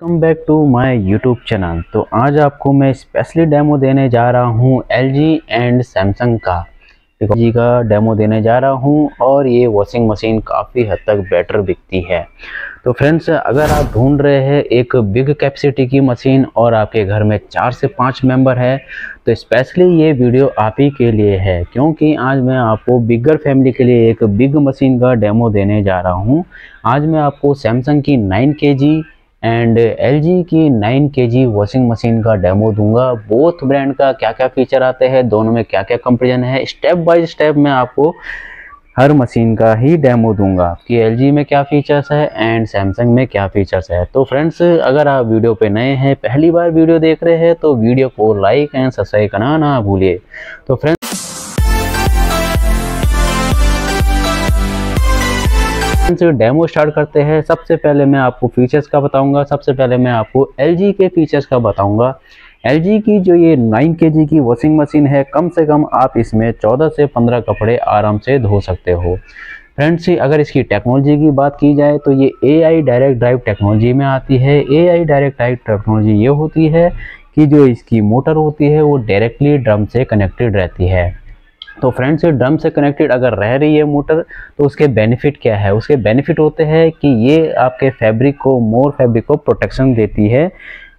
Welcome back to my YouTube channel. तो आज आपको मैं स्पेशली डेमो देने जा रहा हूँ एलजी एंड सैमसंग का जी का डेमो देने जा रहा हूँ। और ये वॉशिंग मशीन काफ़ी हद तक बेटर बिकती है। तो फ्रेंड्स, अगर आप ढूंढ रहे हैं एक बिग कैपेसिटी की मशीन और आपके घर में 4 से 5 मेंबर है तो स्पेशली ये वीडियो आप ही के लिए है, क्योंकि आज मैं आपको बिगर फैमिली के लिए एक बिग मशीन का डेमो देने जा रहा हूँ। आज मैं आपको सैमसंग की 9 kg एंड एलजी की 9 kg वॉशिंग मशीन का डेमो दूंगा। बोथ ब्रांड का क्या क्या फीचर आते हैं, दोनों में क्या क्या कंपैरिजन है, स्टेप बाय स्टेप मैं आपको हर मशीन का ही डेमो दूंगा कि एलजी में क्या फीचर्स है एंड सैमसंग में क्या फीचर्स है। तो फ्रेंड्स, अगर आप वीडियो पे नए हैं, पहली बार वीडियो देख रहे हैं तो वीडियो को लाइक एंड सब्सक्राइब करना ना भूलिए। तो फ्रेंड्स, डेमो स्टार्ट करते हैं। सबसे पहले मैं आपको फीचर्स का बताऊंगा। सबसे पहले मैं आपको एलजी के फीचर्स का बताऊंगा। एलजी की जो ये 9 kg की वॉशिंग मशीन है, कम से कम आप इसमें 14 से 15 कपड़े आराम से धो सकते हो। फ्रेंड्स, अगर इसकी टेक्नोलॉजी की बात की जाए तो ये AI डायरेक्ट ड्राइव टेक्नोलॉजी में आती है। AI डायरेक्ट ड्राइव टेक्नोलॉजी ये होती है कि जो इसकी मोटर होती है वो डायरेक्टली ड्रम से कनेक्टेड रहती है। तो फ्रेंड्स, ड्रम से कनेक्टेड अगर रह रही है मोटर तो उसके बेनिफिट क्या है? उसके बेनिफिट होते हैं कि ये आपके फैब्रिक को प्रोटेक्शन देती है,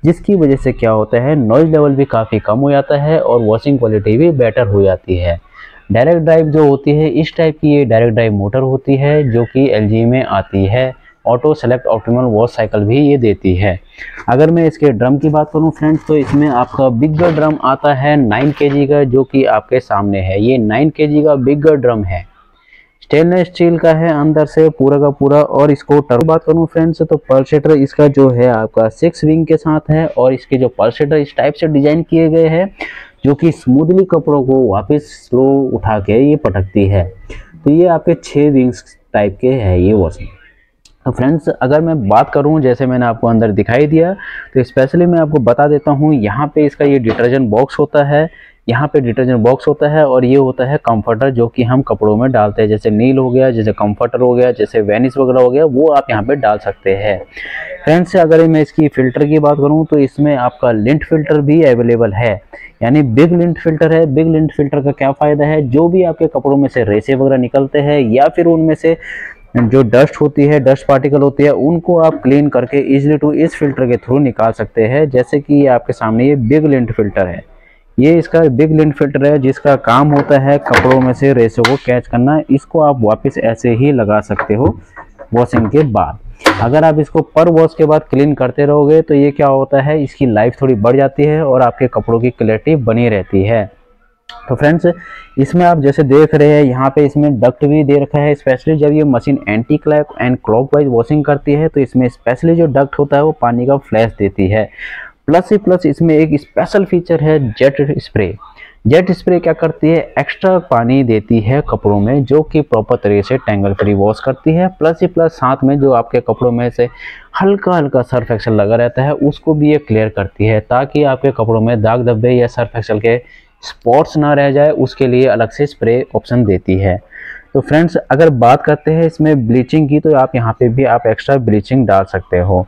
जिसकी वजह से क्या होता है, नॉइज लेवल भी काफ़ी कम हो जाता है और वॉशिंग क्वालिटी भी बेटर हो जाती है। डायरेक्ट ड्राइव जो होती है, इस टाइप की ये डायरेक्ट ड्राइव मोटर होती है जो कि एलजी में आती है। Auto select optimal wash cycle भी ये देती है। अगर मैं इसके ड्रम की बात करूं फ्रेंड्स, तो इसमें आपका बिगर ड्रम आता है 9 kg का, जो कि आपके सामने है। ये 9 kg का बिगर ड्रम है, स्टेनलेस स्टील का है अंदर से पूरा का पूरा। और इसको टर्बो बात करूं फ्रेंड्स, तो पल्सेटर इसका जो है आपका 6 विंग के साथ है। और इसके जो पल्सेटर इस टाइप से डिजाइन किए गए हैं जो कि स्मूथली कपड़ों को वापस स्लो उठा के ये पटकती है। तो ये आपके 6 विंग्स टाइप के है ये वॉशिंग। तो फ्रेंड्स, अगर मैं बात करूं, जैसे मैंने आपको अंदर दिखाई दिया, तो स्पेशली मैं आपको बता देता हूं, यहाँ पे इसका ये डिटर्जेंट बॉक्स होता है। यहाँ पे डिटर्जेंट बॉक्स होता है और ये होता है कंफर्टर, जो कि हम कपड़ों में डालते हैं। जैसे नील हो गया, जैसे कंफर्टर हो गया, जैसे वेनिस वगैरह हो गया, वो आप यहाँ पे डाल सकते हैं। फ्रेंड्स, अगर मैं इसकी फ़िल्टर की बात करूँ तो इसमें आपका लिंट फिल्टर भी अवेलेबल है, यानी बिग लिंट फिल्टर है। बिग लिंट फिल्टर का क्या फ़ायदा है, जो भी आपके कपड़ों में से रेसे वगैरह निकलते हैं या फिर उनमें से जो डस्ट होती है, डस्ट पार्टिकल होती है, उनको आप क्लीन करके इजीली टू इस फिल्टर के थ्रू निकाल सकते हैं। जैसे कि ये आपके सामने ये बिग लिंट फिल्टर है। ये इसका बिग लिंट फिल्टर है जिसका काम होता है कपड़ों में से रेसों को कैच करना। इसको आप वापस ऐसे ही लगा सकते हो वॉशिंग के बाद। अगर आप इसको पर वॉश के बाद क्लीन करते रहोगे तो ये क्या होता है, इसकी लाइफ थोड़ी बढ़ जाती है और आपके कपड़ों की क्लैरिटी बनी रहती है। तो फ्रेंड्स, इसमें आप जैसे देख रहे हैं, यहाँ पे इसमें डक्ट भी दे रखा है। स्पेशली जब ये machine anti clock and clockwise washing करती है तो इसमें स्पेशली जो डक्ट होता है वो पानी का फ्लैश देती है। प्लस ही प्लस इसमें एक स्पेशल फीचर है जेट स्प्रे। जेट स्प्रे क्या करती है, एक्स्ट्रा पानी देती है कपड़ों में, जो कि प्रॉपर तरीके से टैंगल फ्री वॉश करती है। प्लस ही प्लस साथ में जो आपके कपड़ों में से हल्का हल्का सर्फ एक्सेल लगा रहता है उसको भी ये क्लियर करती है, ताकि आपके कपड़ों में दाग धब्बे या सर्फ एक्सेल के स्पॉट्स ना रह जाए, उसके लिए अलग से स्प्रे ऑप्शन देती है। तो फ्रेंड्स, अगर बात करते हैं इसमें ब्लीचिंग की, तो आप यहाँ पे भी आप एक्स्ट्रा ब्लीचिंग डाल सकते हो।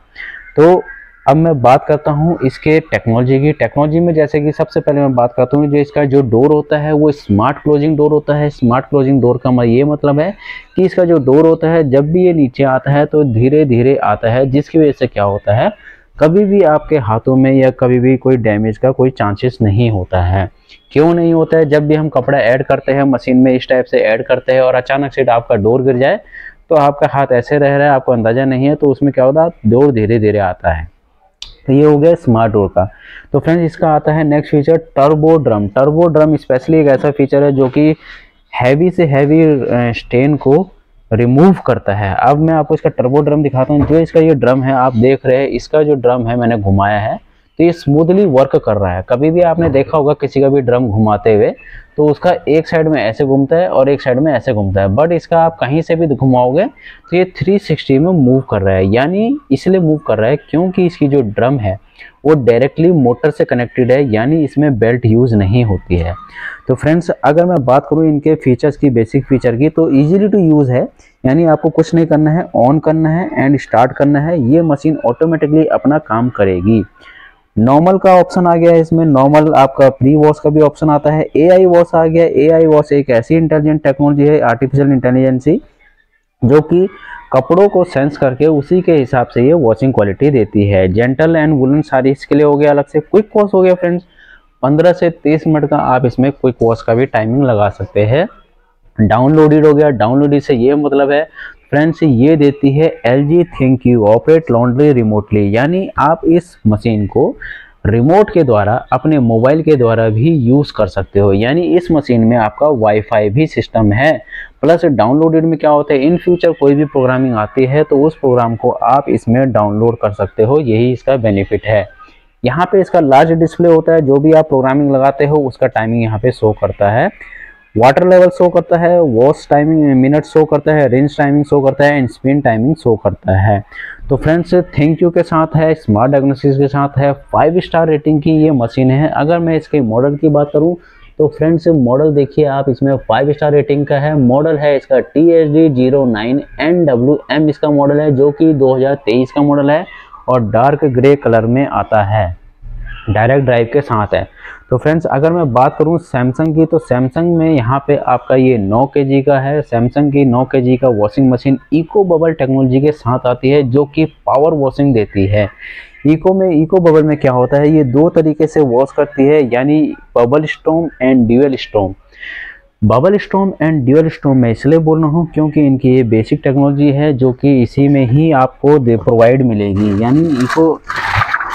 तो अब मैं बात करता हूँ इसके टेक्नोलॉजी की। टेक्नोलॉजी में जैसे कि सबसे पहले मैं बात करता हूँ, जो इसका जो डोर होता है वो स्मार्ट क्लोजिंग डोर होता है। स्मार्ट क्लोजिंग डोर का ये मतलब है कि इसका जो डोर होता है, जब भी ये नीचे आता है तो धीरे धीरे आता है, जिसकी वजह से क्या होता है, कभी भी आपके हाथों में या कभी भी कोई डैमेज का कोई चांसेस नहीं होता है। क्यों नहीं होता है? जब भी हम कपड़ा ऐड करते हैं मशीन में, इस टाइप से ऐड करते हैं और अचानक से आपका डोर गिर जाए तो आपका हाथ ऐसे रह रहा है, आपको अंदाजा नहीं है, तो उसमें क्या होता है, डोर धीरे धीरे आता है। तो ये हो गया स्मार्ट डोर का। तो फ्रेंड्स, इसका आता है next feature turbo drum. Turbo drum specially एक ऐसा फीचर है जो कि हैवी से हैवी स्टेन को रिमूव करता है। अब मैं आपको इसका टर्बो ड्रम दिखाता हूँ। जो इसका ये ड्रम है आप देख रहे हैं, इसका जो ड्रम है मैंने घुमाया है तो ये स्मूथली वर्क कर रहा है। कभी भी आपने देखा होगा किसी का भी ड्रम घुमाते हुए तो उसका एक साइड में ऐसे घूमता है और एक साइड में ऐसे घूमता है, बट इसका आप कहीं से भी घुमाओगे तो ये 360 में मूव कर रहा है। यानी इसलिए मूव कर रहा है क्योंकि इसकी जो ड्रम है वो डायरेक्टली मोटर से कनेक्टेड है, यानी इसमें बेल्ट यूज़ नहीं होती है। तो फ्रेंड्स, अगर मैं बात करूँ इनके फीचर्स की, बेसिक फीचर की, तो ईजिली टू यूज़ है। यानी आपको कुछ नहीं करना है, ऑन करना है एंड स्टार्ट करना है, ये मशीन ऑटोमेटिकली अपना काम करेगी। नॉर्मल का ऑप्शन आ गया है इसमें, नॉर्मल आपका प्री वॉश का भी ऑप्शन आता है, एआई वॉश आ गया। एआई वॉश एक ऐसी इंटेलिजेंट टेक्नोलॉजी है, आर्टिफिशियल इंटेलिजेंसी, जो कि कपड़ों को सेंस करके उसी के हिसाब से ये वॉशिंग क्वालिटी देती है। जेंटल एंड वुलन साड़ीज के लिए हो गया अलग से। क्विक वॉश हो गया फ्रेंड्स, 15 से 30 मिनट का आप इसमें क्विक वॉश का भी टाइमिंग लगा सकते हैं। डाउनलोडेड हो गया, डाउनलोडेड से ये मतलब है फ्रेंड्स, ये देती है LG ThinQ operate laundry remotely, यानी आप इस मशीन को रिमोट के द्वारा अपने मोबाइल के द्वारा भी यूज़ कर सकते हो। यानी इस मशीन में आपका वाईफाई भी सिस्टम है। प्लस डाउनलोडेड में क्या होता है, इन फ्यूचर कोई भी प्रोग्रामिंग आती है तो उस प्रोग्राम को आप इसमें डाउनलोड कर सकते हो, यही इसका बेनिफिट है। यहाँ पे इसका लार्ज डिस्प्ले होता है, जो भी आप प्रोग्रामिंग लगाते हो उसका टाइमिंग यहाँ पे शो करता है। वाटर लेवल शो करता है, वॉश टाइमिंग मिनट शो करता है, रेंज टाइमिंग शो करता है एंड स्पिन टाइमिंग शो करता है। तो फ्रेंड्स, ThinQ के साथ है, स्मार्ट डायग्नोसिस के साथ है, 5 स्टार रेटिंग की ये मशीन है। अगर मैं इसके मॉडल की बात करूं तो फ्रेंड्स, मॉडल देखिए आप, इसमें 5 स्टार रेटिंग का है। मॉडल है इसका TSD09NWM इसका मॉडल है, जो कि 2023 का मॉडल है और डार्क ग्रे कलर में आता है, डायरेक्ट ड्राइव के साथ है। तो फ्रेंड्स, अगर मैं बात करूं सैमसंग की, तो सैमसंग में यहाँ पे आपका ये 9 kg का है। सैमसंग की 9 kg का washing machine eco bubble technology के साथ आती है, जो कि पावर वॉशिंग देती है। इको बबल में क्या होता है, ये 2 तरीके से वॉश करती है, यानी bubble storm and dual storm. Bubble storm and dual storm मैं इसलिए बोल रहा हूँ क्योंकि इनकी ये बेसिक टेक्नोलॉजी है, जो कि इसी में ही आपको प्रोवाइड मिलेगी। यानी इको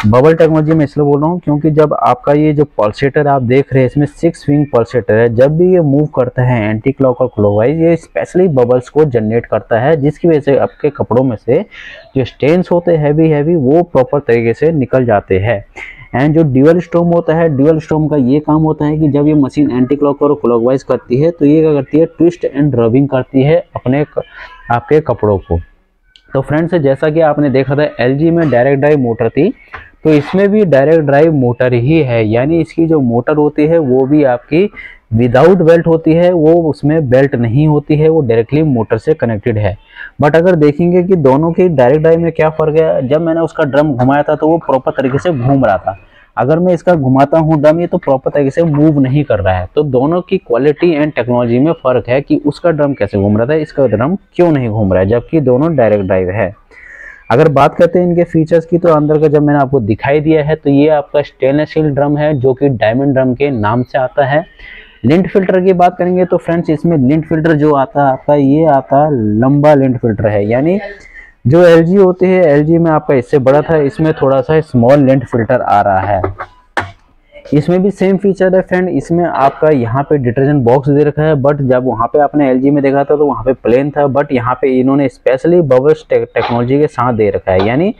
बबल टेक्नोलॉजी में इसलिए बोल रहा हूँ क्योंकि जब आपका ये जो पल्सेटर आप देख रहे हैं, इसमें 6 विंग पल्सेटर है। जब भी ये मूव करता है एंटी क्लॉक और क्लॉकवाइज, ये स्पेशली बबल्स को जनरेट करता है, जिसकी वजह से आपके कपड़ों में से जो स्टेन्स होते हैं हैवी वो प्रॉपर तरीके से निकल जाते हैं। एंड जो ड्यूअल स्टॉर्म होता है, ड्यूअल स्टॉर्म का ये काम होता है कि जब ये मशीन एंटी क्लॉक और क्लॉकवाइज करती है तो ये क्या करती है, ट्विस्ट एंड रबिंग करती है अपने आपके कपड़ों को। तो फ्रेंड्स, जैसा कि आपने देखा था LG में डायरेक्ट ड्राइव मोटर थी, तो इसमें भी डायरेक्ट ड्राइव मोटर ही है। यानी इसकी जो मोटर होती है वो भी आपकी विदाउट बेल्ट होती है, वो उसमें बेल्ट नहीं होती है, वो डायरेक्टली मोटर से कनेक्टेड है। बट अगर देखेंगे कि दोनों की डायरेक्ट ड्राइव में क्या फ़र्क है, जब मैंने उसका ड्रम घुमाया था तो वो प्रॉपर तरीके से घूम रहा था। अगर मैं इसका घुमाता हूँ ड्रम, ये तो प्रॉपर तरीके से मूव नहीं कर रहा है। तो दोनों की क्वालिटी एंड टेक्नोलॉजी में फ़र्क है कि उसका ड्रम कैसे घूम रहा था, इसका ड्रम क्यों नहीं घूम रहा है, जबकि दोनों डायरेक्ट ड्राइव है। अगर बात करते हैं इनके फीचर्स की, तो अंदर का जब मैंने आपको दिखाई दिया है, तो ये आपका स्टेनलेस स्टील ड्रम है, जो कि डायमंड ड्रम के नाम से आता है। लिंट फिल्टर की बात करेंगे तो फ्रेंड्स, इसमें लिंट फिल्टर जो आता है आपका, ये आता लंबा लिंट फिल्टर है। यानी जो LG होती है, LG में आपका इससे बड़ा था, इसमें थोड़ा सा स्मॉल लिंट फिल्टर आ रहा है। इसमें भी सेम फीचर है फ्रेंड, इसमें आपका यहाँ पे डिटर्जेंट बॉक्स दे रखा है, बट जब वहाँ पे आपने LG में देखा था तो वहाँ पे प्लेन था, बट यहाँ पे इन्होंने स्पेशली बबल्स टेक्नोलॉजी के साथ दे रखा है। यानी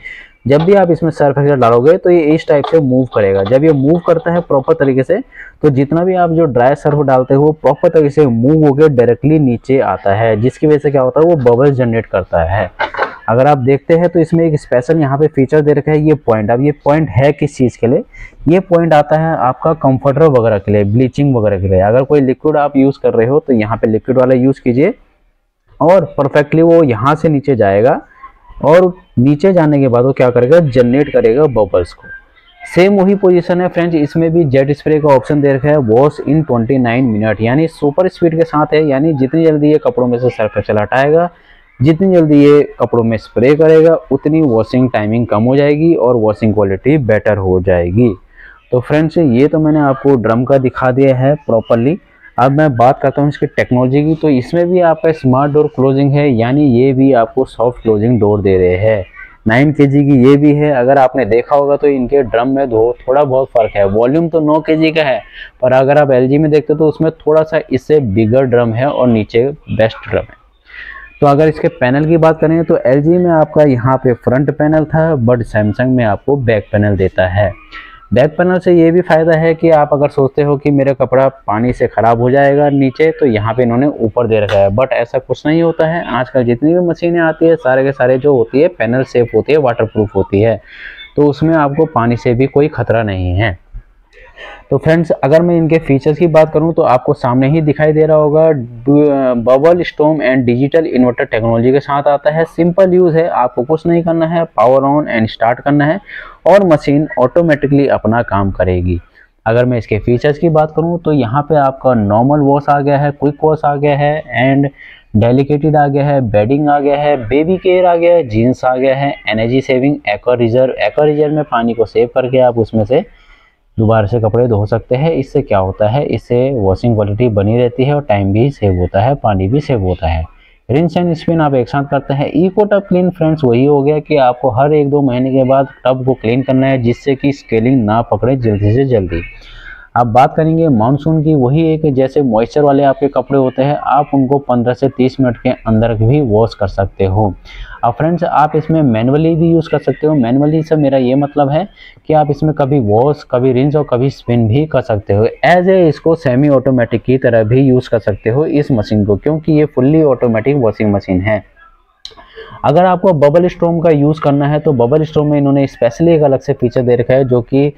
जब भी आप इसमें सर्फ एक्सेल डालोगे तो ये इस टाइप से मूव करेगा। जब ये मूव करता है प्रॉपर तरीके से, तो जितना भी आप जो ड्राई सर्फ डालते हो वो प्रॉपर तरीके से मूव होकर डायरेक्टली नीचे आता है, जिसकी वजह से क्या होता है, वो बबल्स जनरेट करता है। अगर आप देखते हैं तो इसमें एक स्पेशल यहाँ पे फीचर दे रखा है, ये पॉइंट। अब ये पॉइंट है किस चीज़ के लिए, ये पॉइंट आता है आपका कंफर्टर वगैरह के लिए, ब्लीचिंग वगैरह के लिए। अगर कोई लिक्विड आप यूज़ कर रहे हो तो यहाँ पे लिक्विड वाला यूज़ कीजिए और परफेक्टली वो यहाँ से नीचे जाएगा, और नीचे जाने के बाद वो क्या करेगा, जनरेट करेगा बबल्स को। सेम वही पोजीशन है फ्रेंड्स, इसमें भी जेट स्प्रे का ऑप्शन दे रखा है, वॉश इन 29 मिनट, यानी सुपर स्पीड के साथ है। यानी जितनी जल्दी ये कपड़ों में से सर्फ एक्सेल हटाएगा, जितनी जल्दी ये कपड़ों में स्प्रे करेगा, उतनी वॉशिंग टाइमिंग कम हो जाएगी और वॉशिंग क्वालिटी बेटर हो जाएगी। तो फ्रेंड्स, ये तो मैंने आपको ड्रम का दिखा दिया है प्रॉपरली। अब मैं बात करता हूँ इसकी टेक्नोलॉजी की, तो इसमें भी आपका स्मार्ट डोर क्लोजिंग है, यानी ये भी आपको सॉफ्ट क्लोजिंग डोर दे रहे हैं। 9 kg की ये भी है। अगर आपने देखा होगा तो इनके ड्रम में थोड़ा बहुत फर्क है। वॉल्यूम तो 9 kg का है, पर अगर आप LG में देखते हो तो उसमें थोड़ा सा इससे बिगर ड्रम है और नीचे बेस्ट ड्रम है। तो अगर इसके पैनल की बात करें तो LG में आपका यहाँ पे फ्रंट पैनल था, बट सैमसंग में आपको बैक पैनल देता है। बैक पैनल से ये भी फ़ायदा है कि आप अगर सोचते हो कि मेरा कपड़ा पानी से ख़राब हो जाएगा नीचे, तो यहाँ पे इन्होंने ऊपर दे रखा है, बट ऐसा कुछ नहीं होता है। आजकल जितनी भी मशीनें आती है सारे के सारे जो होती है पैनल सेफ होती है, वाटरप्रूफ होती है, तो उसमें आपको पानी से भी कोई खतरा नहीं है। तो फ्रेंड्स, अगर मैं इनके फीचर्स की बात करूं तो आपको सामने ही दिखाई दे रहा होगा, bubble storm and digital inverter technology के साथ आता है। सिंपल यूज़ है, आपको कुछ नहीं करना है, पावर ऑन एंड स्टार्ट करना है और मशीन ऑटोमेटिकली अपना काम करेगी। अगर मैं इसके फीचर्स की बात करूं तो यहाँ पे आपका नॉर्मल वॉश आ गया है, क्विक वॉश आ गया है एंड डेलिकेटेड आ गया है, बेडिंग आ गया है, बेबी केयर आ गया है, जीन्स आ गया है, एनर्जी सेविंग, एक्वा रिजर्व में पानी को सेव करके आप उसमें से दोबारा से कपड़े धो सकते हैं। इससे क्या होता है, इससे वॉशिंग क्वालिटी बनी रहती है और टाइम भी सेव होता है, पानी भी सेव होता है। रिंस एंड स्पिन आप एक साथ करते हैं। इको टब क्लीन फ्रेंड्स वही हो गया कि आपको हर 1-2 महीने के बाद टब को क्लीन करना है, जिससे कि स्केलिंग ना पकड़े जल्दी से जल्दी। अब बात करेंगे मानसून की, वही एक जैसे मॉइस्चर वाले आपके कपड़े होते हैं, आप उनको 15 से 30 मिनट के अंदर भी वॉश कर सकते हो। अब फ्रेंड्स, आप इसमें मैनुअली भी यूज़ कर सकते हो। मैनुअली से मेरा ये मतलब है कि आप इसमें कभी वॉश, कभी रिंस और कभी स्पिन भी कर सकते हो। एज ए इसको सेमी ऑटोमेटिक की तरह भी यूज़ कर सकते हो इस मशीन को, क्योंकि ये फुल्ली ऑटोमेटिक वॉशिंग मशीन है। अगर आपको बबल स्टॉर्म का यूज़ करना है तो बबल स्टॉर्म में इन्होंने स्पेशली एक अलग से फीचर दे रखा है, जो कि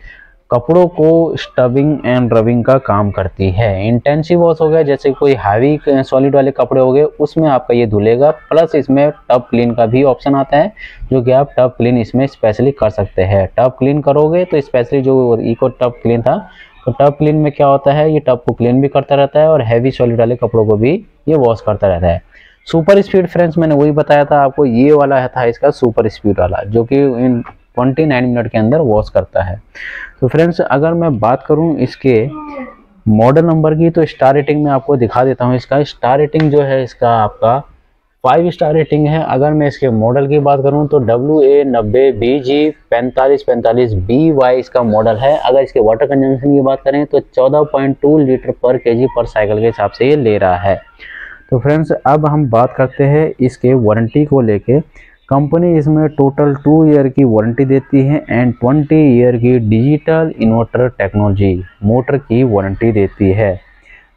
कपड़ों को स्टबिंग एंड रबिंग का काम करती है। इंटेंसिव वॉश हो गया, जैसे कोई हैवी सॉलिड वाले कपड़े हो गए, उसमें आपका ये धुलेगा। प्लस इसमें टब क्लीन का भी ऑप्शन आता है, जो कि आप टब क्लीन इसमें स्पेशली कर सकते हैं। टब क्लीन करोगे तो स्पेशली जो इको टब क्लीन था, तो टब क्लीन में क्या होता है, ये टब को क्लीन भी करता रहता है और हैवी सॉलिड वाले कपड़ों को भी ये वॉश करता रहता है। सुपर स्पीड फ्रेंड्स, मैंने वही बताया था आपको, ये वाला था इसका सुपर स्पीड वाला, जो कि इन 29 मिनट के अंदर वॉश करता है। तो फ्रेंड्स, अगर मैं बात करूं इसके मॉडल नंबर की, तो स्टार रेटिंग में आपको दिखा देता हूं। इसका स्टार रेटिंग जो है इसका आपका 5 स्टार रेटिंग है। अगर मैं इसके मॉडल की बात करूं तो WA90BG4545BY इसका मॉडल है। अगर इसके वाटर कंजम्पशन की बात करें तो 14.2 लीटर पर केजी पर साइकिल के हिसाब से ये ले रहा है। तो फ्रेंड्स, अब हम बात करते हैं इसके वारंटी को लेके। कंपनी इसमें टोटल 2 ईयर की वारंटी देती है एंड 20 ईयर की डिजिटल इन्वर्टर टेक्नोलॉजी मोटर की वारंटी देती है।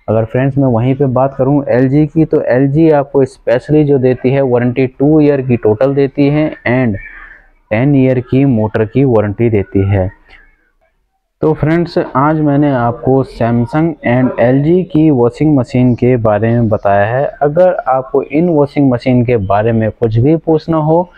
अगर फ्रेंड्स मैं वहीं पे बात करूं LG की, तो LG आपको स्पेशली जो देती है वारंटी 2 ईयर की टोटल देती है एंड 10 ईयर की मोटर की वारंटी देती है। तो फ्रेंड्स, आज मैंने आपको सैमसंग एंड LG की वॉशिंग मशीन के बारे में बताया है। अगर आपको इन वॉशिंग मशीन के बारे में कुछ भी पूछना हो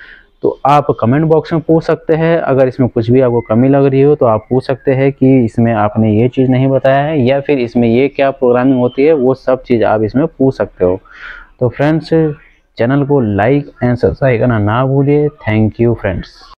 तो आप कमेंट बॉक्स में पूछ सकते हैं। अगर इसमें कुछ भी आपको कमी लग रही हो तो आप पूछ सकते हैं कि इसमें आपने ये चीज़ नहीं बताया है, या फिर इसमें ये क्या प्रोग्रामिंग होती है, वो सब चीज़ आप इसमें पूछ सकते हो। तो फ्रेंड्स, चैनल को लाइक एंड सब्सक्राइब करना ना भूलिए। Thank you friends.